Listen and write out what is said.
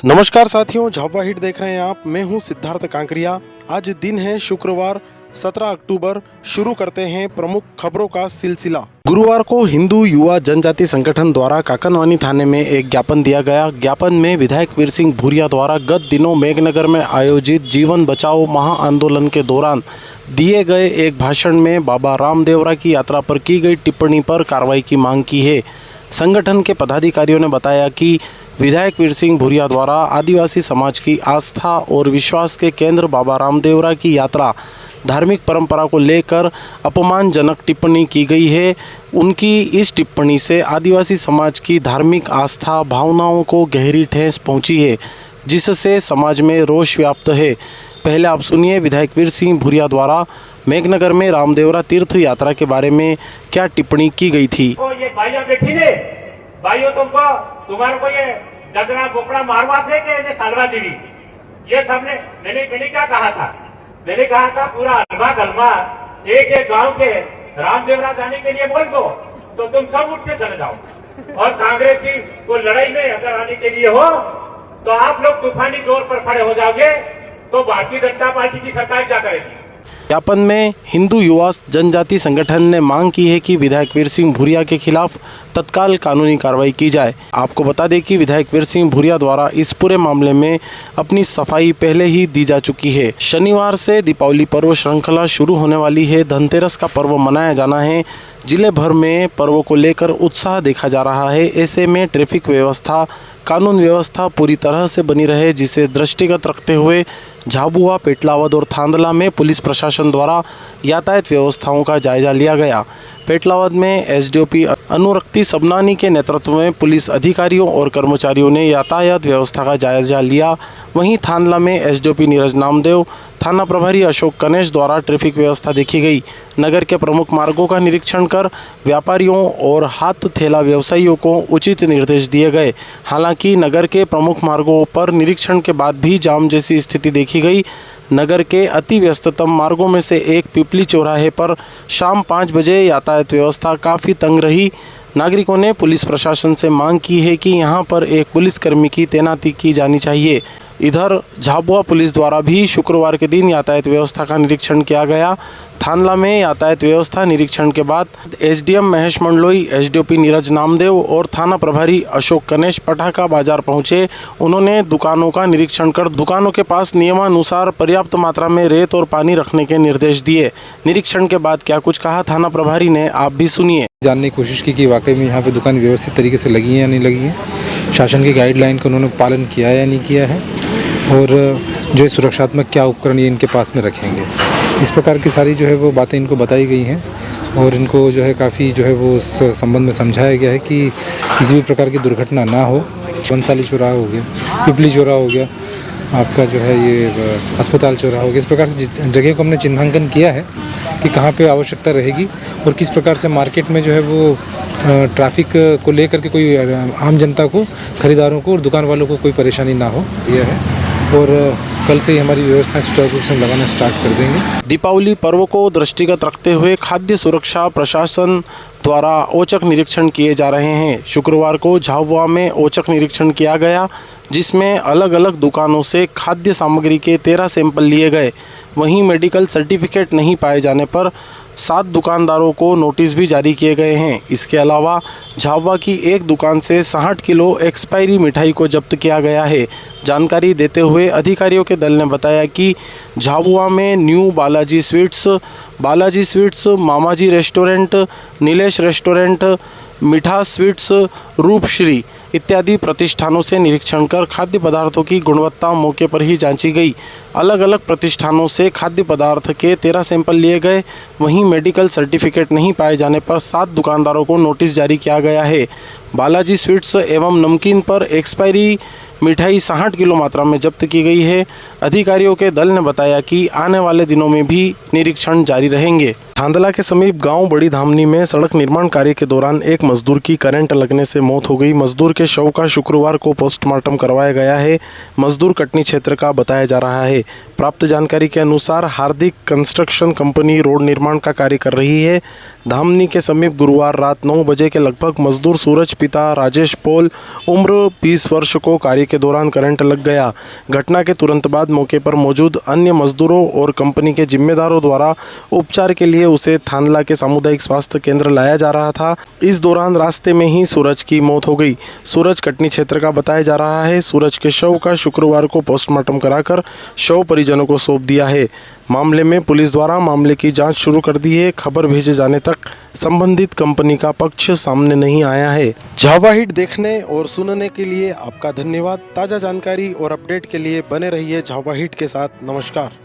नमस्कार साथियों, झाबुआ हिट देख रहे हैं आप। मैं हूं सिद्धार्थ कांकरिया। आज दिन है शुक्रवार 17 अक्टूबर। शुरू करते हैं प्रमुख खबरों का सिलसिला। गुरुवार को हिंदू युवा जनजाति संगठन द्वारा काकनवानी थाने में एक ज्ञापन दिया गया। ज्ञापन में विधायक वीर सिंह भूरिया द्वारा गत दिनों मेघनगर में आयोजित जीवन बचाओ महाआंदोलन के दौरान दिए गए एक भाषण में बाबा रामदेवरा की यात्रा पर की गई टिप्पणी पर कार्रवाई की मांग की है। संगठन के पदाधिकारियों ने बताया कि विधायक वीर सिंह भूरिया द्वारा आदिवासी समाज की आस्था और विश्वास के केंद्र बाबा रामदेवरा की यात्रा धार्मिक परंपरा को लेकर अपमानजनक टिप्पणी की गई है। उनकी इस टिप्पणी से आदिवासी समाज की धार्मिक आस्था भावनाओं को गहरी ठेस पहुंची है, जिससे समाज में रोष व्याप्त है। पहले आप सुनिए विधायक वीर सिंह भूरिया द्वारा मेघनगर में रामदेवरा तीर्थ यात्रा के बारे में क्या टिप्पणी की गई थी। ये भाइयों बैठी ने भाइयों तुम्हारे को ये डगरा बोकड़ा मारवा थे कि इन्हें तलवा दी, ये सबने मैंने क्या कहा था? मैंने कहा था पूरा हलवा गलमा एक एक गांव के रामदेवरा जाने के लिए बोल दो तो तुम सब उठ के चले जाओ। और कांग्रेस की कोई लड़ाई में अगर आने के लिए हो तो आप लोग तूफानी दौर पर खड़े हो जाओगे तो भारतीय जनता पार्टी की सरकार क्या करेगी? ज्ञापन में हिंदू युवा जनजाति संगठन ने मांग की है कि विधायक वीर सिंह भूरिया के खिलाफ तत्काल कानूनी कार्रवाई की जाए। आपको बता दें कि विधायक वीर सिंह भूरिया द्वारा इस पूरे मामले में अपनी सफाई पहले ही दी जा चुकी है। शनिवार से दीपावली पर्व श्रृंखला शुरू होने वाली है। धनतेरस का पर्व मनाया जाना है। जिले भर में पर्व को लेकर उत्साह देखा जा रहा है। ऐसे में ट्रैफिक व्यवस्था कानून व्यवस्था पूरी तरह से बनी रहे, जिसे दृष्टिगत रखते हुए झाबुआ, पेटलावद और थांदला में पुलिस प्रशासन द्वारा यातायात व्यवस्थाओं का जायजा लिया गया। पेटलावद में एसडीओपी अनुरक्ति सबनानी के नेतृत्व में पुलिस अधिकारियों और कर्मचारियों ने यातायात व्यवस्था का जायजा लिया। वहीं थांदला में एसडीओपी नीरज नामदेव, थाना प्रभारी अशोक कनेश द्वारा ट्रैफिक व्यवस्था देखी गई। नगर के प्रमुख मार्गों का निरीक्षण कर व्यापारियों और हाथ थैला व्यवसायियों को उचित निर्देश दिए गए। हालांकि नगर के प्रमुख मार्गों पर निरीक्षण के बाद भी जाम जैसी स्थिति देखी गई। नगर के अति व्यस्ततम मार्गों में से एक पिपली चौराहे पर शाम 5 बजे यातायात व्यवस्था काफ़ी तंग रही। नागरिकों ने पुलिस प्रशासन से मांग की है कि यहां पर एक पुलिसकर्मी की तैनाती की जानी चाहिए। इधर झाबुआ पुलिस द्वारा भी शुक्रवार के दिन यातायात व्यवस्था का निरीक्षण किया गया। थानला में यातायात व्यवस्था निरीक्षण के बाद एसडीएम महेश मंडलोई, एसडीओपी नीरज नामदेव और थाना प्रभारी अशोक कनेश पटाखा बाजार पहुंचे। उन्होंने दुकानों का निरीक्षण कर दुकानों के पास नियमानुसार पर्याप्त मात्रा में रेत और पानी रखने के निर्देश दिए। निरीक्षण के बाद क्या कुछ कहा थाना प्रभारी ने, आप भी सुनिए। जानने की कोशिश की कि वाकई में यहाँ पे दुकान व्यवस्थित तरीके से लगी है या नहीं लगी है, शासन की गाइडलाइन का उन्होंने पालन किया है या नहीं किया है, और जो है सुरक्षात्मक क्या उपकरण ये इनके पास में रखेंगे। इस प्रकार की सारी जो है वो बातें इनको बताई गई हैं और इनको जो है काफ़ी जो है वो उस संबंध में समझाया गया है कि किसी भी प्रकार की दुर्घटना ना हो। बंसाली चौराहा हो गया, पिपली चौराहा हो गया, आपका जो है ये अस्पताल चौराहा हो गया। इस प्रकार से जगह को हमने चिन्हांकन किया है कि कहाँ पे आवश्यकता रहेगी और किस प्रकार से मार्केट में जो है वो ट्रैफिक को लेकर के कोई आम जनता को, खरीदारों को और दुकान वालों को कोई परेशानी ना हो, यह है। और कल से ही हमारी व्यवस्थाएं सुचारू रूप से लगाना स्टार्ट कर देंगे। दीपावली पर्व को दृष्टिगत रखते हुए खाद्य सुरक्षा प्रशासन द्वारा औचक निरीक्षण किए जा रहे हैं। शुक्रवार को झाबुआ में औचक निरीक्षण किया गया, जिसमें अलग अलग दुकानों से खाद्य सामग्री के 13 सैंपल लिए गए। वहीं मेडिकल सर्टिफिकेट नहीं पाए जाने पर 7 दुकानदारों को नोटिस भी जारी किए गए हैं। इसके अलावा झाबुआ की एक दुकान से 60 किलो एक्सपायरी मिठाई को जब्त किया गया है। जानकारी देते हुए अधिकारियों के दल ने बताया कि झाबुआ में न्यू बालाजी स्वीट्स, मामाजी रेस्टोरेंट, नीलेश रेस्टोरेंट, मिठा स्वीट्स, रूपश्री इत्यादि प्रतिष्ठानों से निरीक्षण कर खाद्य पदार्थों की गुणवत्ता मौके पर ही जांची गई। अलग अलग प्रतिष्ठानों से खाद्य पदार्थ के 13 सैंपल लिए गए। वहीं मेडिकल सर्टिफिकेट नहीं पाए जाने पर 7 दुकानदारों को नोटिस जारी किया गया है। बालाजी स्वीट्स एवं नमकीन पर एक्सपायरी मिठाई 60 किलो मात्रा में जब्त की गई है। अधिकारियों के दल ने बताया कि आने वाले दिनों में भी निरीक्षण जारी रहेंगे। थांदला के समीप गांव बड़ी धामनी में सड़क निर्माण कार्य के दौरान एक मजदूर की करंट लगने से मौत हो गई। मजदूर के शव का शुक्रवार को पोस्टमार्टम करवाया गया है। मजदूर कटनी क्षेत्र का बताया जा रहा है। प्राप्त जानकारी के अनुसार हार्दिक कंस्ट्रक्शन कंपनी रोड निर्माण का कार्य कर रही है। धामनी के समीप गुरुवार रात 9 बजे के लगभग मजदूर सूरज पिता राजेश पोल उम्र 20 वर्ष को कार्य के दौरान करंट लग गया। घटना के तुरंत बाद मौके पर मौजूद अन्य मजदूरों और कंपनी के जिम्मेदारों द्वारा उपचार के लिए उसे थांदला के सामुदायिक स्वास्थ्य केंद्र लाया जा रहा था। इस दौरान रास्ते में ही सूरज की मौत हो गई। सूरज कटनी क्षेत्र का बताया जा रहा है। सूरज के शव का शुक्रवार को पोस्टमार्टम कराकर शव परिजनों को सौंप दिया है। मामले में पुलिस द्वारा मामले की जांच शुरू कर दी है। खबर भेजे जाने तक संबंधित कंपनी का पक्ष सामने नहीं आया है। झावा हिट देखने और सुनने के लिए आपका धन्यवाद। ताज़ा जानकारी और अपडेट के लिए बने रहिए झावा हिट के साथ। नमस्कार।